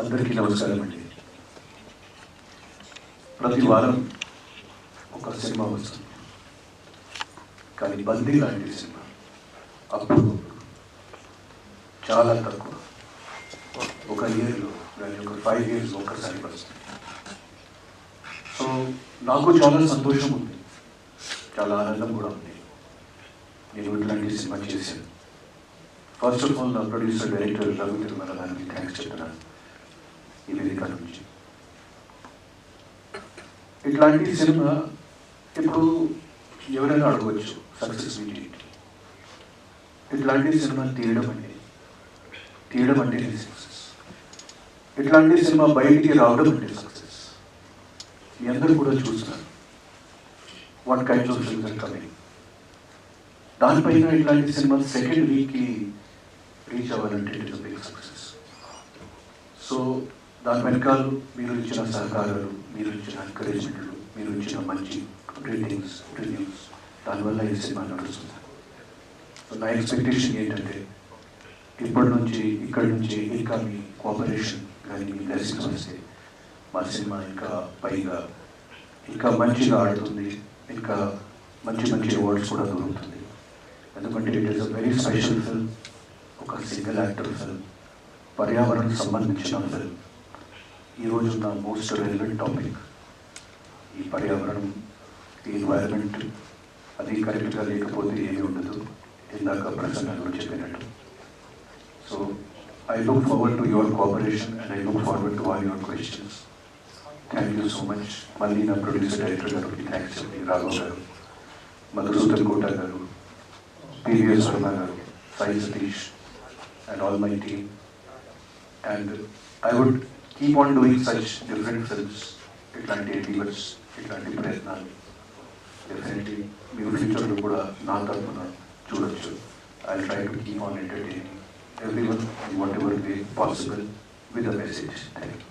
అందరికీ నమస్కారం అండి. ప్రతి వారం ఒక సినిమా వస్తుంది, కానీ బందీ లాంటి సినిమా అప్పుడు చాలా తక్కువ. ఒక ఇయర్లో కానీ ఒక 5 years ఒక్కసారి వస్తుంది. సో నాకు చాలా సంతోషం ఉంది, చాలా ఆనందం కూడా ఉంది. నేను ఇట్లాంటి సినిమా చేశాను. ఫస్ట్ ఆఫ్ ఆల్ నా ప్రొడ్యూసర్ డైరెక్టర్ రవి తిరుమల గారికి థ్యాంక్స్ చెప్తున్నాను ఈ వేదిక నుంచి. ఇట్లాంటి సినిమా ఇప్పుడు ఎవరైనా అడగవచ్చు, సక్సెస్ మీట్ ఇట్లాంటి సినిమా తీయడం అంటే సక్సెస్. ఇట్లాంటి సినిమా బయటికి రావడం అంటే సక్సెస్. మీ అందరూ కూడా చూస్తున్నారు what kinds of films are coming. దానిపైన ఇట్లాంటి సినిమా సెకండ్ వీక్కి రీచ్ అవ్వాలంటే it is big success. So దాని వెనకాల మీరు ఇచ్చిన సహకారాలు, మీరు ఇచ్చిన ఎంకరేజ్మెంట్లు, మీరు ఇచ్చిన మంచి రేటింగ్స్, రివ్యూస్, దానివల్ల ఈ సినిమా నడుస్తుంది. సో నా ఎక్స్పెక్టేషన్ ఏంటంటే ఇక్కడి నుంచి ఇంకా మీ కోఆపరేషన్ కానీ మీ బ్లెస్సింగ్స్ వస్తే మా సినిమా ఇంకా పైగా ఇంకా మంచిగా ఆడుతుంది, ఇంకా మంచి అవార్డ్స్ కూడా దొరుకుతుంది. ఎందుకంటే it is a very special film, ఒక సింగిల్ యాక్టర్ ఫిల్మ్, పర్యావరణం సంబంధించిన ఫిల్మ్. ఈరోజు నా మోస్ట్ రెలవెంట్ టాపిక్ ఈ పర్యావరణం, ఈ ఎన్వైరన్మెంట్. అది కరెక్ట్గా లేకపోతే ఏమీ ఉండదు, ఇందాక ప్రసంగంలో చెప్పినట్టు. So I look forward to your cooperation and I look forward to all your questions. Thank you so much. మళ్ళీ నా ప్రొడ్యూసర్ డైరెక్టర్ గారికి థ్యాంక్స్ చెప్పి, రాఘవ్ గారు, మధుసూదన్ కోట గారు, పివిఎస్ వర్మ గారు, Sai Satish and all my team, and I would keep on doing such different films, itlanti endeavors, itlanti prayatnalu definitely meer future lo kuda na tarapuna chudochu. I'll try to keep on entertaining everyone in whatever way possible with a message. Thank you.